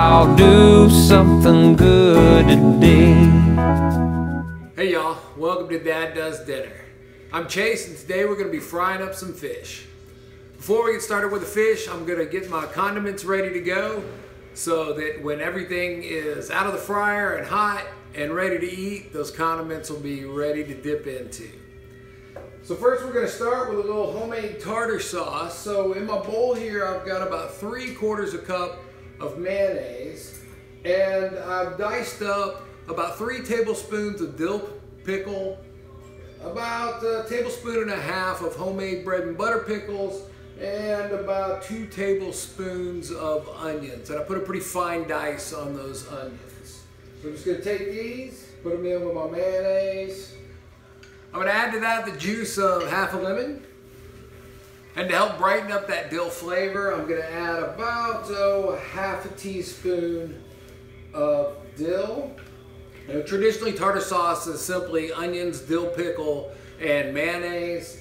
I'll do something good today. Hey y'all, welcome to Dad Does Dinner. I'm Chase and today we're going to be frying up some fish. Before we get started with the fish, I'm going to get my condiments ready to go so that when everything is out of the fryer and hot and ready to eat, those condiments will be ready to dip into. So first we're going to start with a little homemade tartar sauce. So in my bowl here I've got about 3/4 cup of mayonnaise, and I've diced up about 3 tablespoons of dill pickle, about 1.5 tablespoons of homemade bread and butter pickles, and about 2 tablespoons of onions. And I put a pretty fine dice on those onions. So I'm just going to take these, put them in with my mayonnaise. I'm going to add to that the juice of 1/2 lemon. And to help brighten up that dill flavor, I'm going to add about 1/2 teaspoon of dill. Now, traditionally, tartar sauce is simply onions, dill pickle, and mayonnaise.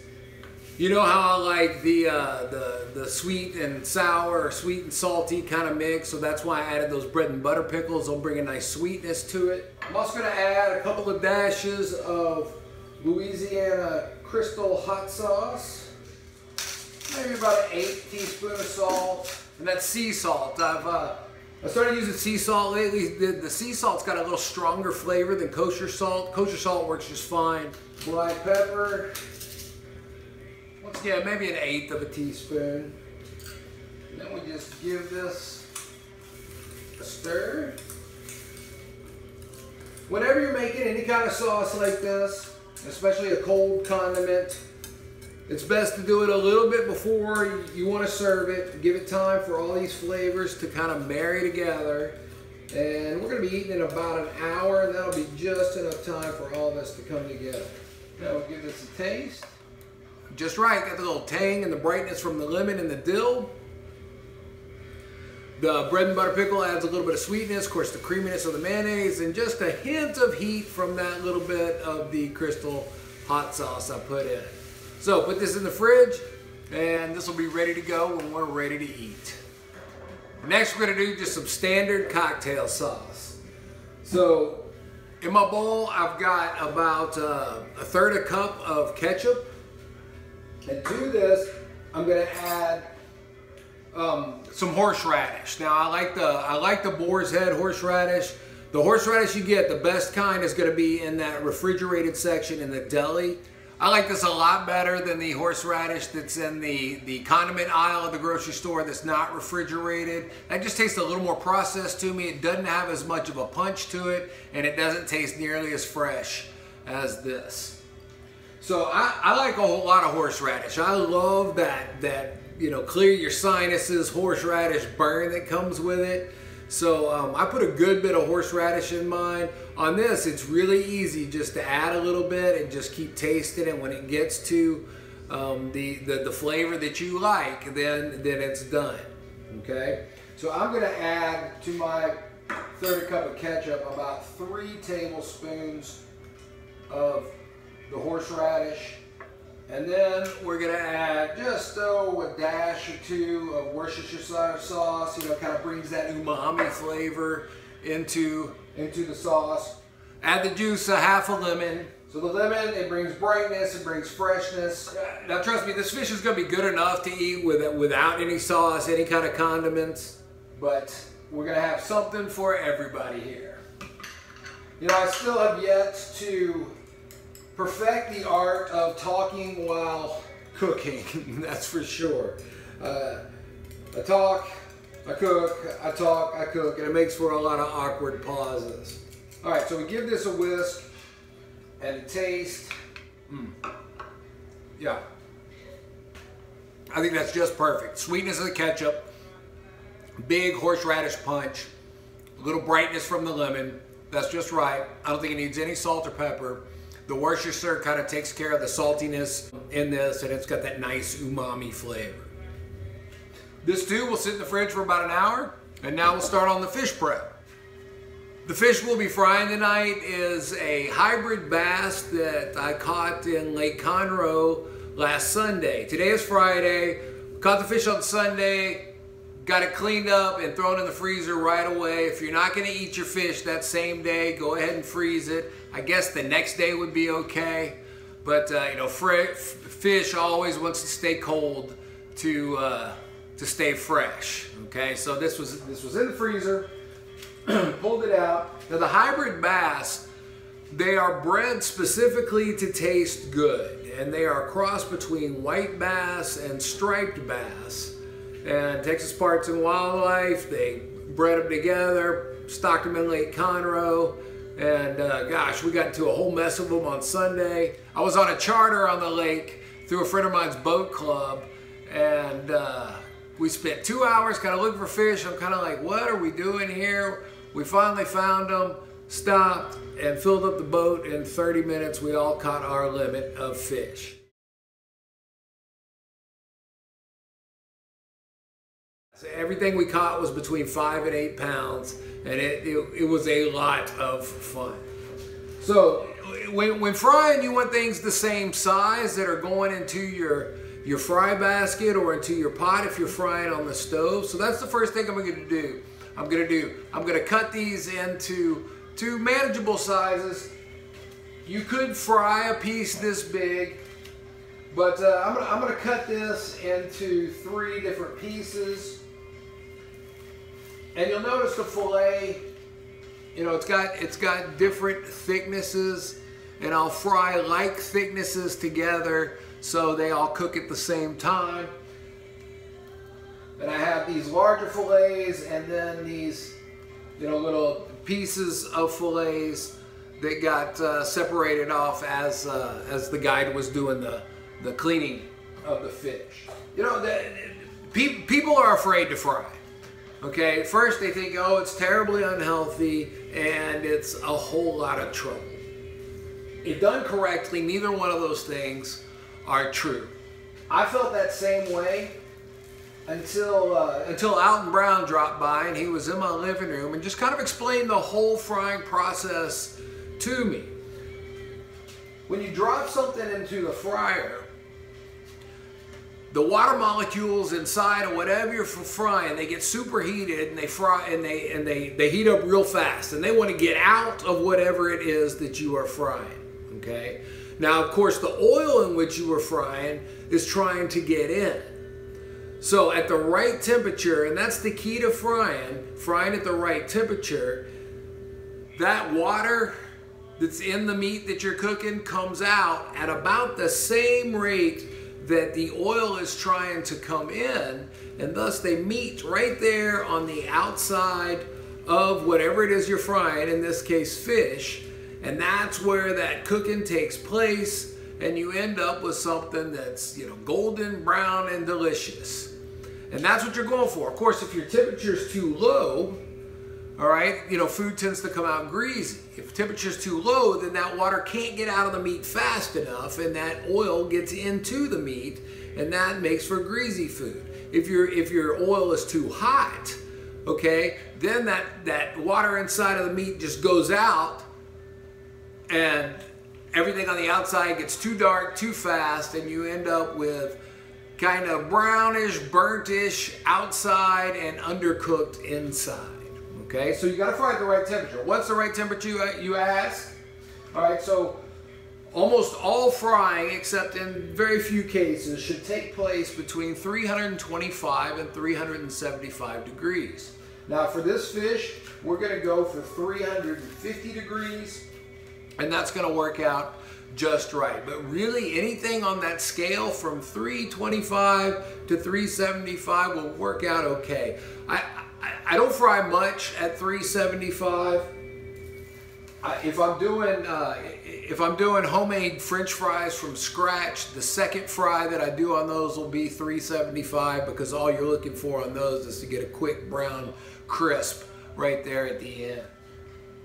You know how I like the sweet and sour, or sweet and salty kind of mix, so that's why I added those bread and butter pickles. They'll bring a nice sweetness to it. I'm also going to add a couple of dashes of Louisiana Crystal hot sauce, maybe about 1/8 teaspoon of salt, and that's sea salt. I started using sea salt lately. The sea salt's got a little stronger flavor than kosher salt. Kosher salt works just fine. Black pepper, once again, maybe 1/8 teaspoon. And then we just give this a stir. Whenever you're making any kind of sauce like this, especially a cold condiment, it's best to do it a little bit before you want to serve it. Give it time for all these flavors to kind of marry together. And we're going to be eating in about an hour, and that'll be just enough time for all this to come together. Now we'll give this a taste. Just right, got the little tang and the brightness from the lemon and the dill. The bread and butter pickle adds a little bit of sweetness, of course the creaminess of the mayonnaise, and just a hint of heat from that little bit of the Crystal hot sauce I put in. So put this in the fridge, and this will be ready to go when we're ready to eat. Next we're going to do just some standard cocktail sauce. So in my bowl I've got about 1/3 cup of ketchup, and to this I'm going to add some horseradish. Now I like the boar's head horseradish. The horseradish you get, the best kind, is going to be in that refrigerated section in the deli. I like this a lot better than the horseradish that's in the condiment aisle of the grocery store that's not refrigerated. That just tastes a little more processed to me. It doesn't have as much of a punch to it, and it doesn't taste nearly as fresh as this. So I like a whole lot of horseradish. I love that you know, clear your sinuses horseradish burn that comes with it. So I put a good bit of horseradish in mine. On this, it's really easy just to add a little bit and just keep tasting it. When it gets to the flavor that you like, then it's done. Okay. So I'm going to add to my 1/3 cup of ketchup about 3 tablespoons of the horseradish. And then we're going to add just a dash or 2 of Worcestershire sauce. You know, kind of brings that umami flavor into the sauce. Add the juice of 1/2 lemon. So the lemon, it brings brightness, it brings freshness. Now trust me, this fish is going to be good enough to eat without any sauce, any kind of condiments. But we're going to have something for everybody here. You know, I still have yet to perfect the art of talking while cooking, that's for sure. I talk, I cook, I talk, I cook, and it makes for a lot of awkward pauses. All right, so we give this a whisk and a taste. Yeah, I think that's just perfect. Sweetness of the ketchup, big horseradish punch, a little brightness from the lemon. That's just right. I don't think it needs any salt or pepper. The Worcestershire kind of takes care of the saltiness in this, and it's got that nice umami flavor. This too will sit in the fridge for about an hour, and now we'll start on the fish prep. The fish we'll be frying tonight is a hybrid bass that I caught in Lake Conroe last Sunday. Today is Friday. Caught the fish on Sunday, got it cleaned up and thrown in the freezer right away. If you're not gonna eat your fish that same day, go ahead and freeze it. I guess the next day would be okay. But you know, fish always wants to stay cold to stay fresh. Okay, so this was in the freezer. Pulled it out. Now the hybrid bass, they are bred specifically to taste good, and they are a cross between white bass and striped bass. And Texas Parks and Wildlife, they bred them together, stocked them in Lake Conroe, and gosh, we got into a whole mess of them on Sunday. I was on a charter on the lake through a friend of mine's boat club, and we spent 2 hours kind of looking for fish. I'm kind of like, what are we doing here? We finally found them, stopped, and filled up the boat. In 30 minutes, we all caught our limit of fish. So everything we caught was between 5 and 8 pounds, and it was a lot of fun. So when frying, you want things the same size that are going into your fry basket or into your pot if you're frying on the stove. So that's the first thing I'm going to do. I'm going to cut these into manageable sizes. You could fry a piece this big, but I'm going to cut this into 3 different pieces. And you'll notice the fillet, you know, it's got different thicknesses, and I'll fry like thicknesses together so they all cook at the same time. And I have these larger fillets, and then these, you know, little pieces of fillets that got separated off as the guide was doing the cleaning of the fish. You know, people are afraid to fry. Okay, first they think, oh, it's terribly unhealthy and it's a whole lot of trouble. If done correctly, neither one of those things are true. I felt that same way until Alton Brown dropped by, and he was in my living room and just kind of explained the whole frying process to me. When you drop something into the fryer, the water molecules inside of whatever you're frying, they get superheated, and they fry and they heat up real fast, and they want to get out of whatever it is that you are frying. Okay. Now, of course, the oil in which you are frying is trying to get in. So at the right temperature, and that's the key to frying at the right temperature, that water that's in the meat that you're cooking comes out at about the same rate that the oil is trying to come in, and thus they meet right there on the outside of whatever it is you're frying, in this case fish, and that's where that cooking takes place, and you end up with something that's, you know, golden brown and delicious. And that's what you're going for. Of course, if your temperature is too low, all right, you know, food tends to come out greasy. If temperature is too low, then that water can't get out of the meat fast enough, and that oil gets into the meat, and that makes for greasy food. If your oil is too hot, okay, then that water inside of the meat just goes out, and everything on the outside gets too dark too fast, and you end up with kind of brownish, burnt-ish outside and undercooked inside. Okay, so you got to fry at the right temperature. What's the right temperature, you ask? All right, so almost all frying, except in very few cases, should take place between 325 and 375 degrees. Now for this fish, we're going to go for 350 degrees, and that's going to work out just right. But really, anything on that scale from 325 to 375 will work out okay. I don't fry much at 375. If I'm doing homemade French fries from scratch, the second fry that I do on those will be 375, because all you're looking for on those is to get a quick brown crisp right there at the end.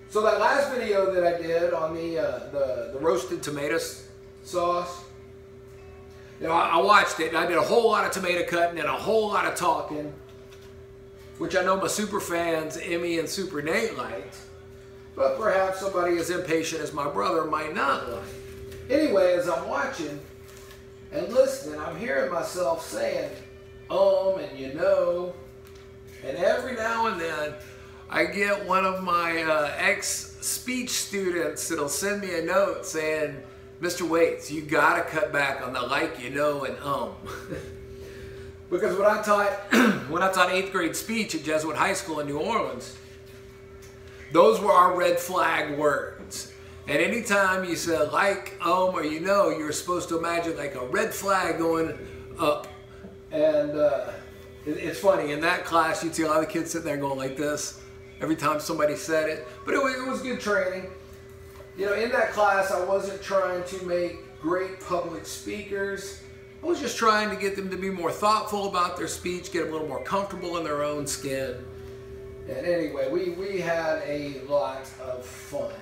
So that last video that I did on the roasted tomato sauce, you know, I watched it, and I did a whole lot of tomato cutting and a whole lot of talking, which I know my super fans, Emmy and Super Nate, liked, but perhaps somebody as impatient as my brother might not like. Anyway, as I'm watching and listening, I'm hearing myself saying, and you know, And every now and then, I get one of my ex-speech students that'll send me a note saying, Mr. Waits, you gotta cut back on the like, you know, and Because when I taught 8th grade speech at Jesuit High School in New Orleans, those were our red flag words. And anytime you said like, or you know, you were supposed to imagine like a red flag going up. And it's funny, in that class you'd see a lot of kids sitting there going like this every time somebody said it. But it was good training. You know, in that class I wasn't trying to make great public speakers. I was just trying to get them to be more thoughtful about their speech, get them a little more comfortable in their own skin. And anyway, we had a lot of fun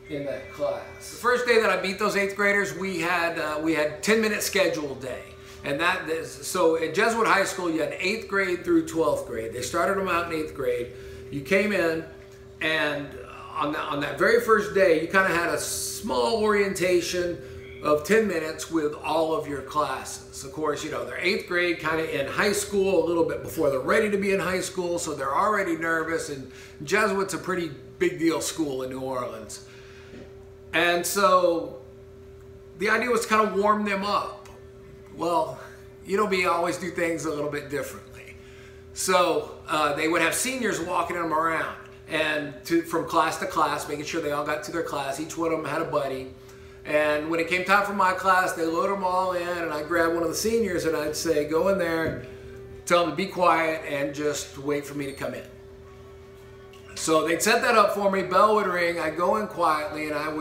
in that class. The first day that I beat those 8th graders, we had 10-minute schedule day. And so at Jesuit High School, you had 8th grade through 12th grade. They started them out in 8th grade. You came in, and on that very first day, you kind of had a small orientation of 10 minutes with all of your classes. Of course, you know, they're 8th grade, kind of in high school, a little bit before they're ready to be in high school, so they're already nervous, and Jesuit's a pretty big deal school in New Orleans. And so the idea was to kind of warm them up. Well, you know, we always do things a little bit differently. So they would have seniors walking them around, and from class to class, making sure they all got to their class. Each one of them had a buddy. And when it came time for my class, they load them all in, and I'd grab one of the seniors and I'd say, go in there, tell them to be quiet, and just wait for me to come in. So they'd set that up for me, bell would ring, I'd go in quietly, and I'd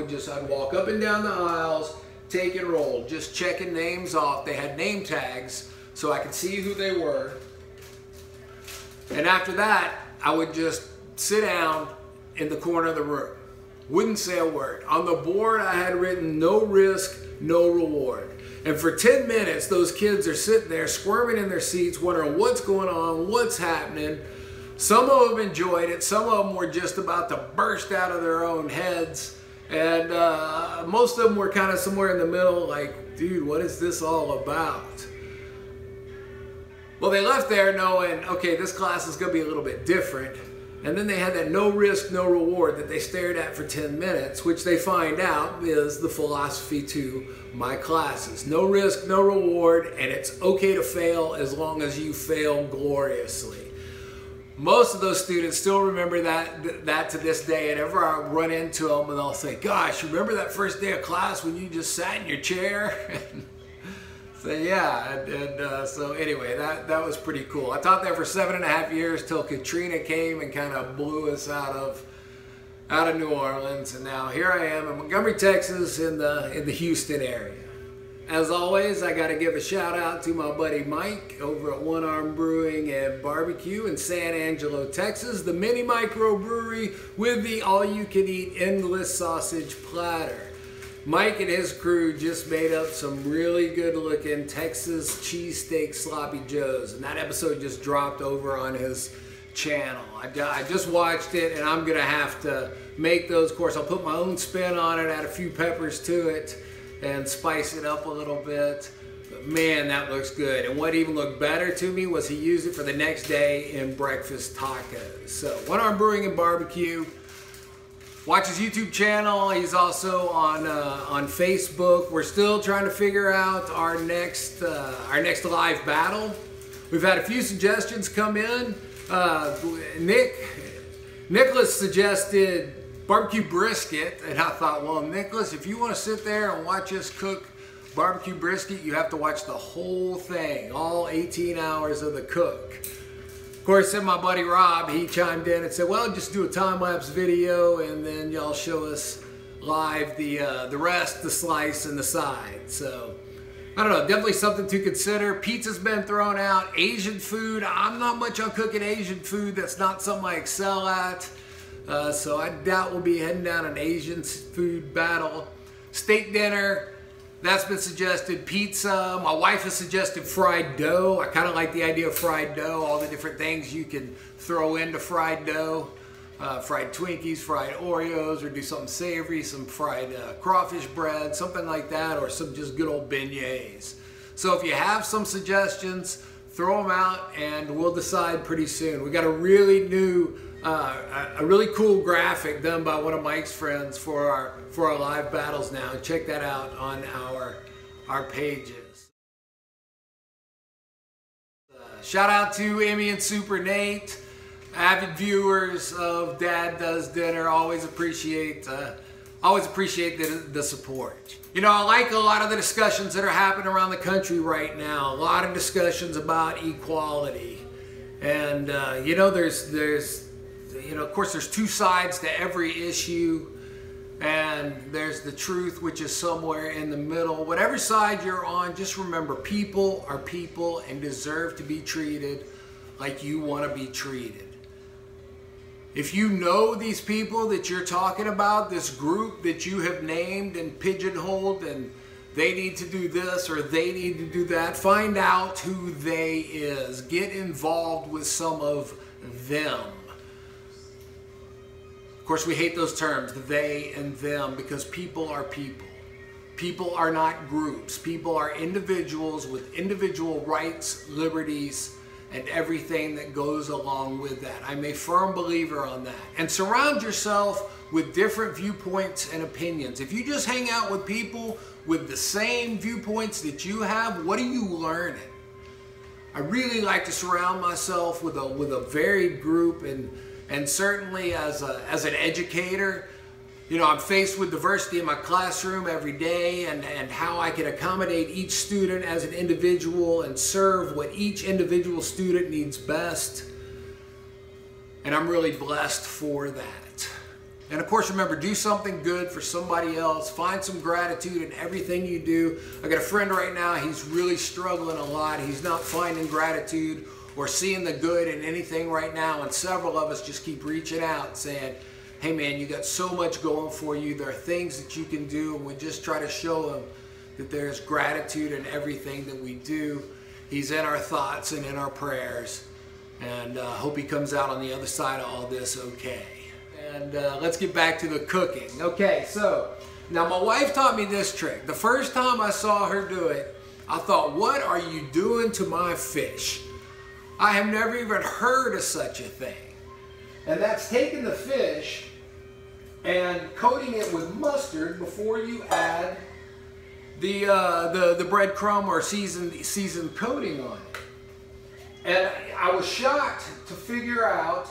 walk up and down the aisles, take and roll, just checking names off. They had name tags, so I could see who they were. And after that, I would just sit down in the corner of the room. Wouldn't say a word. On the board, I had written no risk, no reward. And for 10 minutes, those kids are sitting there squirming in their seats, wondering what's going on, what's happening. Some of them enjoyed it. Some of them were just about to burst out of their own heads. And most of them were kind of somewhere in the middle, like, dude, what is this all about? Well, they left there knowing, okay, this class is going to be a little bit different. And then they had that no risk, no reward that they stared at for 10 minutes, which they find out is the philosophy to my classes. No risk, no reward, and it's okay to fail as long as you fail gloriously. Most of those students still remember that to this day, and ever I run into them and they'll say, gosh, remember that first day of class when you just sat in your chair? So yeah, so anyway, that was pretty cool. I taught there for 7.5 years till Katrina came and kind of blew us out of New Orleans, and now here I am in Montgomery, Texas, in the Houston area. As always, I got to give a shout out to my buddy Mike over at One Arm Brewing and Barbecue in San Angelo, Texas, the mini microbrewery with the all-you-can-eat endless sausage platter. Mike and his crew just made up some really good looking Texas cheesesteak sloppy joes, and that episode just dropped over on his channel. I just watched it, and I'm gonna have to make those. Of course, I'll put my own spin on it, add a few peppers to it, and spice it up a little bit. But man, that looks good. And what even looked better to me was he used it for the next day in breakfast tacos. So One Arm Brewing and Barbecue. Watch his YouTube channel. He's also on Facebook. We're still trying to figure out our next live battle. We've had a few suggestions come in. Nicholas suggested barbecue brisket, and I thought, well, Nicholas, if you want to sit there and watch us cook barbecue brisket, you have to watch the whole thing, all 18 hours of the cook. Of course, then my buddy Rob, he chimed in and said, well, just do a time-lapse video and then y'all show us live the rest, the slice, and the side. So, I don't know, definitely something to consider. Pizza's been thrown out. Asian food, I'm not much on cooking Asian food. That's not something I excel at. So I doubt we'll be heading down an Asian food battle. Steak dinner, that's been suggested. Pizza, my wife has suggested fried dough. I kind of like the idea of fried dough, all the different things you can throw into fried dough. Fried Twinkies, fried Oreos, or do something savory, some fried crawfish bread, something like that, or some just good old beignets. So if you have some suggestions, throw them out, and we'll decide pretty soon. We got a really new, a really cool graphic done by one of Mike's friends for our live battles now. Check that out on our pages. Shout out to Emmy and Super Nate, avid viewers of Dad Does Dinner. Always appreciate the support. You know, I like a lot of the discussions that are happening around the country right now. A lot of discussions about equality, and you know, there's you know, of course, there's two sides to every issue, and there's the truth, which is somewhere in the middle. Whatever side you're on, just remember, people are people and deserve to be treated like you want to be treated. If you know these people that you're talking about, this group that you have named and pigeonholed, and they need to do this or they need to do that, find out who they is. Get involved with some of them. Of course, we hate those terms, they and them, because people are people. People are not groups. People are individuals with individual rights, liberties, and everything that goes along with that. I'm a firm believer on that. And surround yourself with different viewpoints and opinions. If you just hang out with people with the same viewpoints that you have, what are you learning? I really like to surround myself with a varied group, and certainly as an educator, you know, I'm faced with diversity in my classroom every day, and how I can accommodate each student as an individual and serve what each individual student needs best. And I'm really blessed for that. And of course, remember, do something good for somebody else. Find some gratitude in everything you do. I got a friend right now, he's really struggling a lot. He's not finding gratitude or seeing the good in anything right now. And several of us just keep reaching out saying, hey man, you got so much going for you. There are things that you can do, and we just try to show them that there's gratitude in everything that we do. He's in our thoughts and in our prayers, and hope he comes out on the other side of all this okay. And let's get back to the cooking. Okay, so now my wife taught me this trick. The first time I saw her do it, I thought, what are you doing to my fish? I have never even heard of such a thing. And that's taking the fish and coating it with mustard before you add the breadcrumb or seasoned coating on it. And I was shocked to figure out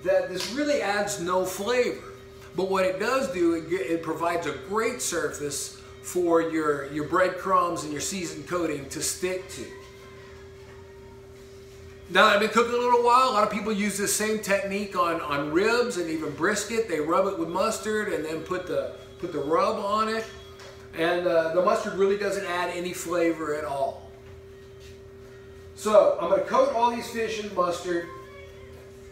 that this really adds no flavor. But what it does do, it provides a great surface for your breadcrumbs and your seasoned coating to stick to. Now that I've been cooking a little while, a lot of people use this same technique on ribs and even brisket. They rub it with mustard and then put the rub on it. And the mustard really doesn't add any flavor at all. So I'm going to coat all these fish in mustard.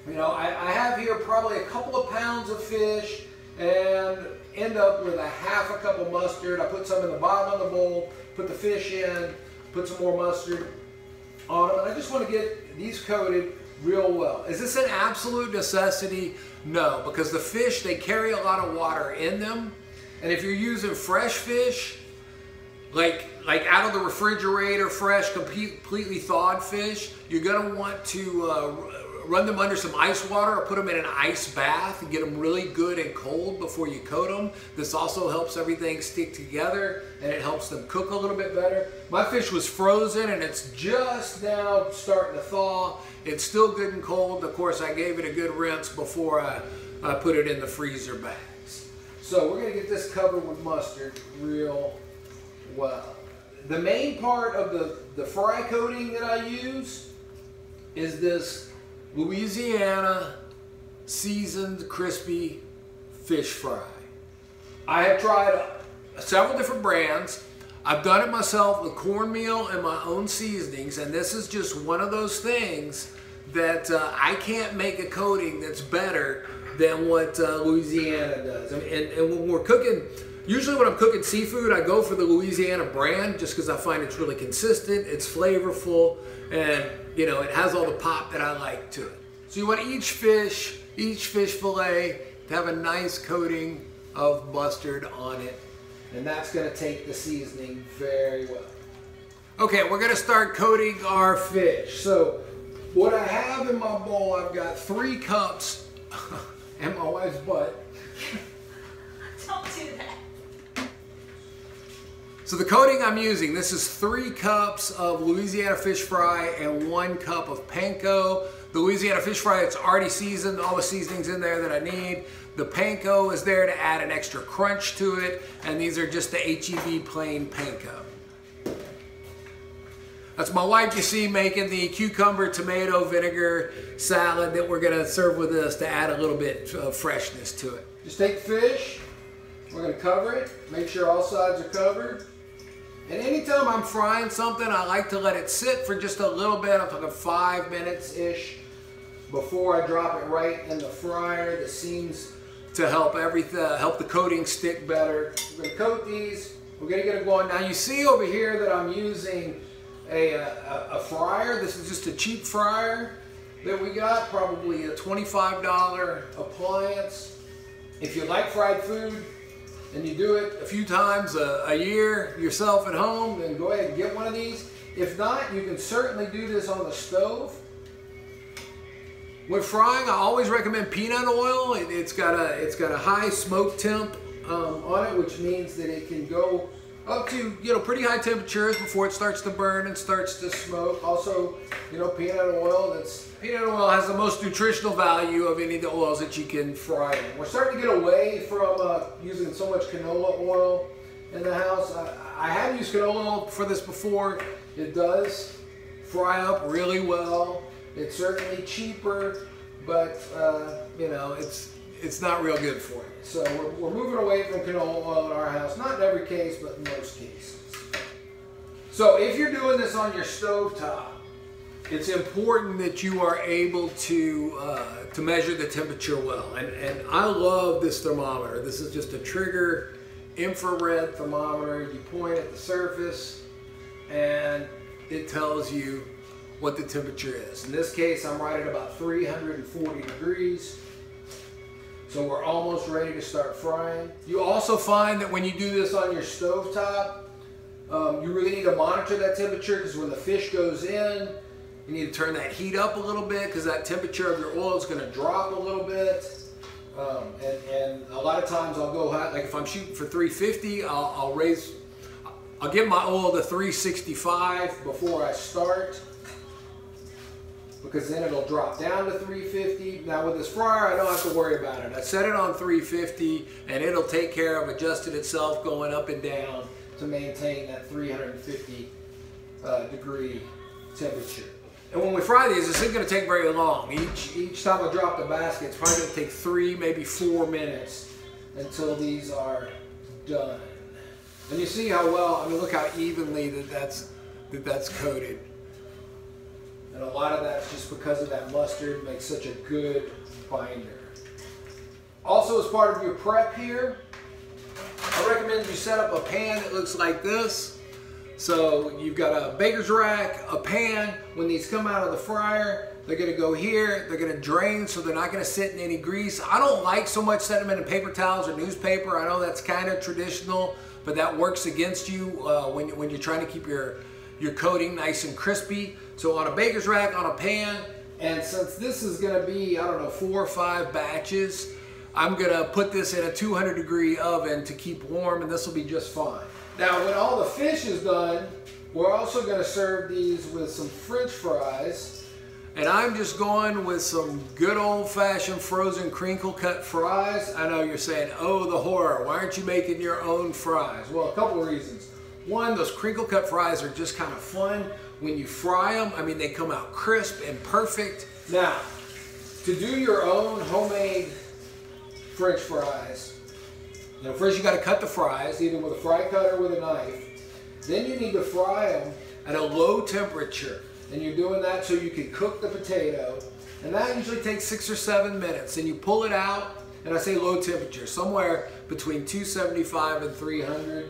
You know, I have here probably a couple of pounds of fish and end up with a half a cup of mustard. I put some in the bottom of the bowl, put the fish in, put some more mustard on them. And I just want to get these coated real well. Is this an absolute necessity? No, because the fish, they carry a lot of water in them. And if you're using fresh fish, like out of the refrigerator, fresh, completely thawed fish, you're gonna want to run them under some ice water or put them in an ice bath and get them really good and cold before you coat them. This also helps everything stick together, and it helps them cook a little bit better. My fish was frozen and it's just now starting to thaw. It's still good and cold. Of course, I gave it a good rinse before I put it in the freezer bags. So we're gonna get this covered with mustard real well. The main part of the fry coating that I use is this Louisiana seasoned crispy fish fry. I have tried several different brands. I've done it myself with cornmeal and my own seasonings, and this is just one of those things that I can't make a coating that's better than what Louisiana does. And when we're cooking, usually when I'm cooking seafood, I go for the Louisiana brand just because I find it's really consistent, it's flavorful, and you know, it has all the pop that I like to it. So you want each fish fillet to have a nice coating of mustard on it, and that's going to take the seasoning very well. Okay, we're gonna start coating our fish. So what I have in my bowl, I've got 3 cups and my wife's butt. Don't do that. So the coating I'm using, this is 3 cups of Louisiana fish fry and 1 cup of panko. The Louisiana fish fry, it's already seasoned, all the seasonings in there that I need. The panko is there to add an extra crunch to it, and these are just the HEB plain panko. That's my wife, you see, making the cucumber tomato vinegar salad that we're gonna serve with this to add a little bit of freshness to it. Just take the fish, we're gonna cover it, make sure all sides are covered. And anytime I'm frying something, I like to let it sit for just a little bit. I'm talking 5 minutes-ish before I drop it right in the fryer. This seems to help help the coating stick better. We're gonna coat these, we're gonna get it going. Now you see over here that I'm using a fryer. This is just a cheap fryer that we got, probably a $25 appliance. If you like fried food and you do it a few times a year yourself at home, then go ahead and get one of these. If not, you can certainly do this on the stove. When frying, I always recommend peanut oil. It's got a high smoke temp on it, which means that it can go up to pretty high temperatures before it starts to burn and starts to smoke. Also, peanut oil. Peanut oil has the most nutritional value of any of the oils that you can fry in. We're starting to get away from using so much canola oil in the house. I have used canola oil for this before. It does fry up really well. It's certainly cheaper, but it's not real good for you. So we're moving away from canola oil in our house. Not in every case, but in most cases. So if you're doing this on your stovetop, it's important that you are able to measure the temperature well. And I love this thermometer. This is just a Trigger infrared thermometer. You point at the surface and it tells you what the temperature is. In this case, I'm right at about 340 degrees. So we're almost ready to start frying. You also find that when you do this on your stovetop, you really need to monitor that temperature, because when the fish goes in, you need to turn that heat up a little bit, because that temperature of your oil is going to drop a little bit. And a lot of times I'll go high, like if I'm shooting for 350, I'll get my oil to 365 before I start, because then it'll drop down to 350. Now with this fryer, I don't have to worry about it. I set it on 350 and it'll take care of adjusting itself going up and down to maintain that 350 degree temperature. And when we fry these, this isn't gonna take very long. Each time I drop the basket, it's probably gonna take 3, maybe 4 minutes until these are done. And you see how well, look how evenly that's coated. And a lot of that's just because of that mustard. Makes such a good binder. Also, as part of your prep here, I recommend you set up a pan that looks like this. So you've got a baker's rack, a pan. When these come out of the fryer, they're gonna go here, they're gonna drain, so they're not gonna sit in any grease. I don't like so much setting them in paper towels or newspaper. I know that's kind of traditional, but that works against you when you're trying to keep your coating nice and crispy. So on a baker's rack, on a pan, and since this is gonna be, 4 or 5 batches, I'm gonna put this in a 200 degree oven to keep warm, and this will be just fine. Now when all the fish is done, we're also gonna serve these with some French fries, and I'm just going with some good old-fashioned frozen crinkle cut fries. I know you're saying, oh, the horror, why aren't you making your own fries? Well, a couple of reasons. One, those crinkle cut fries are just kind of fun. When you fry them, they come out crisp and perfect. Now, to do your own homemade French fries, first you got to cut the fries, either with a fry cutter or with a knife. Then you need to fry them at a low temperature. And you're doing that so you can cook the potato. And that usually takes 6 or 7 minutes. And you pull it out, and I say low temperature, somewhere between 275 and 300.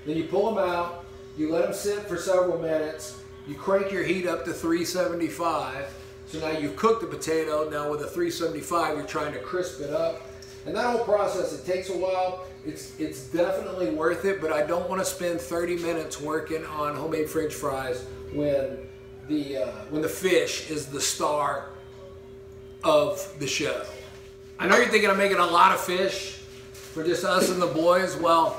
Then you pull them out, you let them sit for several minutes, you crank your heat up to 375, so now you've cooked the potato. Now with a 375, you're trying to crisp it up, And that whole process, it takes a while. It's definitely worth it, but I don't want to spend 30 minutes working on homemade French fries when the fish is the star of the show. I know you're thinking I'm making a lot of fish for just us and the boys. Well,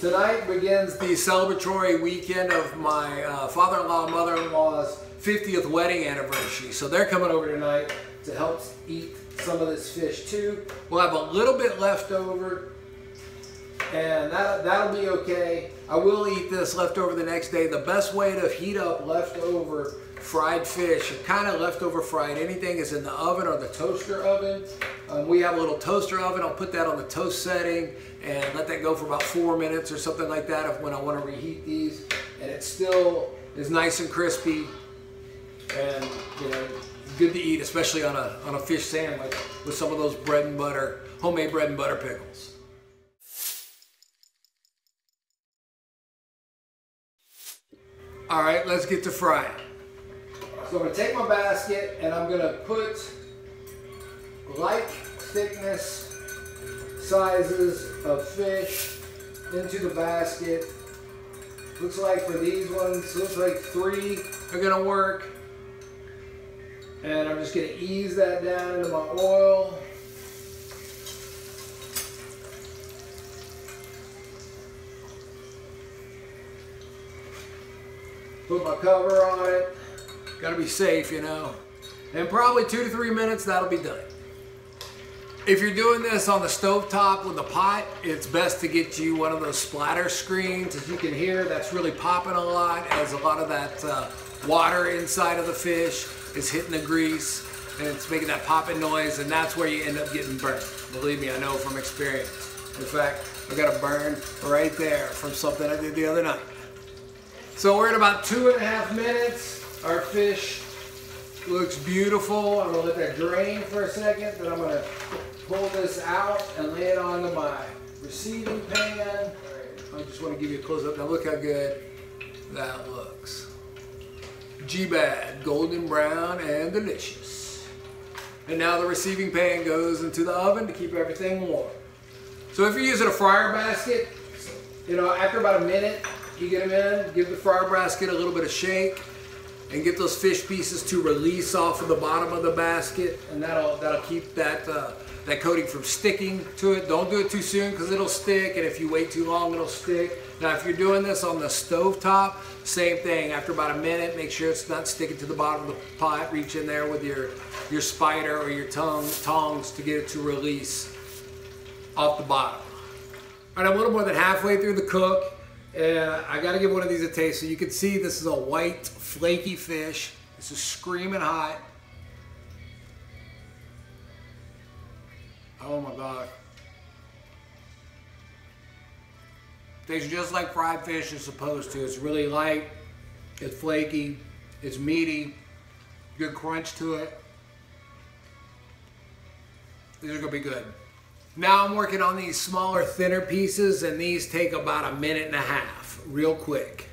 tonight begins the celebratory weekend of my father-in-law, mother-in-law's 50th wedding anniversary. So they're coming over tonight to help eat some of this fish too. We'll have a little bit left over, and that'll be okay. I will eat this leftover the next day. The best way to heat up leftover fried fish, or kind of leftover fried anything, is in the oven or the toaster oven. We have a little toaster oven. I'll put that on the toast setting and let that go for about 4 minutes or something like that when I want to reheat these. And it still is nice and crispy, and you know, good to eat, especially on a fish sandwich with some of those bread and butter, homemade bread and butter pickles. All right, let's get to frying. So I'm gonna take my basket and I'm gonna put like thickness sizes of fish into the basket. Looks like for these ones, looks like 3 are gonna work. And I'm just gonna ease that down into my oil. Put my cover on it. Gotta be safe, you know. And probably 2 to 3 minutes, that'll be done. If you're doing this on the stovetop with a pot, it's best to get you one of those splatter screens. As you can hear, that's really popping a lot, as a lot of that water inside of the fish is hitting the grease and it's making that popping noise, and that's where you end up getting burnt. Believe me, I know from experience. In fact, I got a burn right there from something I did the other night. So we're at about 2.5 minutes. Our fish looks beautiful. I'm gonna let that drain for a second, then I'm gonna pull this out and lay it onto my receiving pan. I just want to give you a close-up. Now look how good that looks. G-bad, golden brown and delicious. And now the receiving pan goes into the oven to keep everything warm. So if you're using a fryer basket, you know, after about a minute, you get them in, give the fryer basket a little bit of shake, and get those fish pieces to release off of the bottom of the basket, and that'll keep that coating from sticking to it. Don't do it too soon because it'll stick, and if you wait too long, it'll stick. Now, if you're doing this on the stove top, same thing. After about a minute, make sure it's not sticking to the bottom of the pot. Reach in there with your spider or your tongs to get it to release off the bottom. All right, I'm a little more than halfway through the cook, and I got to give one of these a taste. So you can see this is a white, flaky fish. This is screaming hot. Oh my God. Tastes just like fried fish is supposed to. It's really light, it's flaky, it's meaty, good crunch to it. These are gonna be good. Now I'm working on these smaller, thinner pieces, and these take about 1.5 minutes, real quick.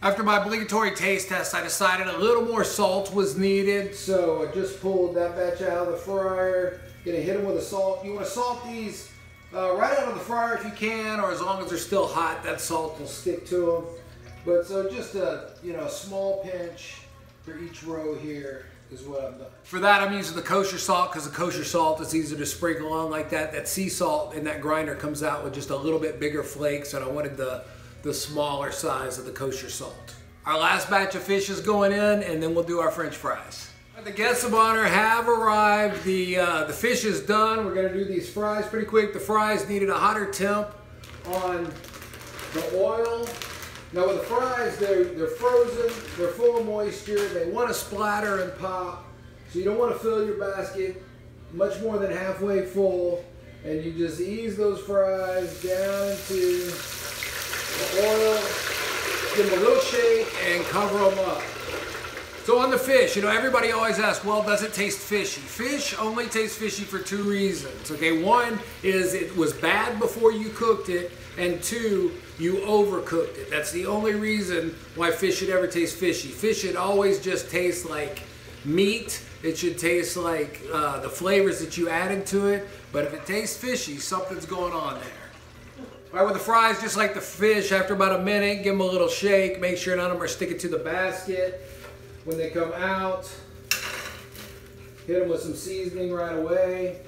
After my obligatory taste test, I decided a little more salt was needed, so I just pulled that batch out of the fryer. Gonna hit them with a salt. You wanna salt these right out of the fryer if you can, or as long as they're still hot, that salt will stick to them. But so just a small pinch for each row here is what I've done. For that, I'm using the kosher salt, because the kosher salt is easier to sprinkle on like that. That sea salt in that grinder comes out with just a little bit bigger flakes, and I wanted the smaller size of the kosher salt. Our last batch of fish is going in, and then we'll do our French fries. The guests of honor have arrived. The fish is done. We're gonna do these fries pretty quick. The fries needed a hotter temp on the oil. Now with the fries, they're frozen, they're full of moisture, they want to splatter and pop, so you don't want to fill your basket much more than halfway full, and you just ease those fries down into the oil, give them a little shake, and cover them up. So on the fish, everybody always asks, well, does it taste fishy? Fish only tastes fishy for 2 reasons, okay? One is it was bad before you cooked it, and 2, you overcooked it. That's the only reason why fish should ever taste fishy. Fish should always just taste like meat. It should taste like the flavors that you added to it. But if it tastes fishy, something's going on there. All right, with the fries, just like the fish, after about a minute, give them a little shake. Make sure none of them are sticking to the basket. When they come out, hit them with some seasoning right away.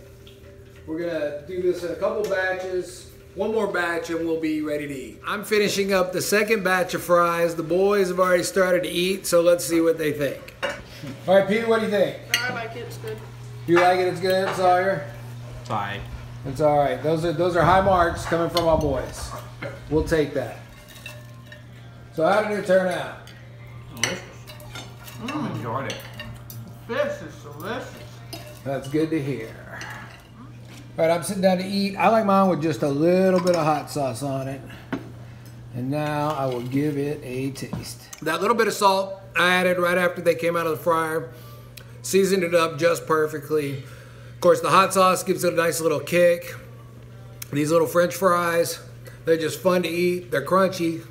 We're gonna do this in a couple batches. One more batch and we'll be ready to eat. I'm finishing up the second batch of fries. The boys have already started to eat, so let's see what they think. All right, Peter, what do you think? I like it, it's good. You like it? It's good, Sawyer? It's all right. It's all right. Those are high marks coming from our boys. We'll take that. So how did it turn out? Delicious. I enjoyed it. Fish is delicious. That's good to hear. All right, I'm sitting down to eat. I like mine with just a little bit of hot sauce on it. And now I will give it a taste. That little bit of salt I added right after they came out of the fryer. Seasoned it up just perfectly. Of course, the hot sauce gives it a nice little kick. These little French fries, they're just fun to eat. They're crunchy.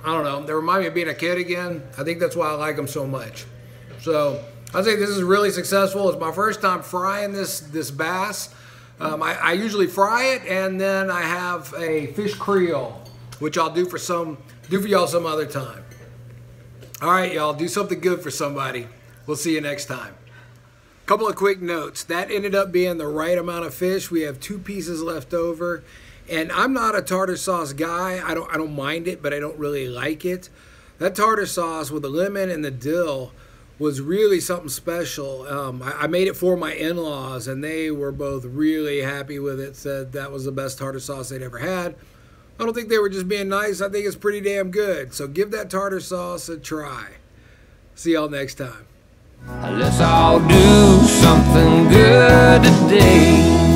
I don't know, they remind me of being a kid again. I think that's why I like them so much. So I'd say this is really successful. It's my first time frying this bass. I usually fry it and then I have a fish creole, which I'll do for y'all some other time. All right, y'all, do something good for somebody. We'll see you next time. Couple of quick notes. That ended up being the right amount of fish. We have 2 pieces left over. And I'm not a tartar sauce guy. I don't mind it, but I don't really like it. That tartar sauce with the lemon and the dill was really something special. I made it for my in-laws, and they were both really happy with it, said that was the best tartar sauce they'd ever had. I don't think they were just being nice. I think it's pretty damn good. So give that tartar sauce a try. See y'all next time. Let's all do something good today.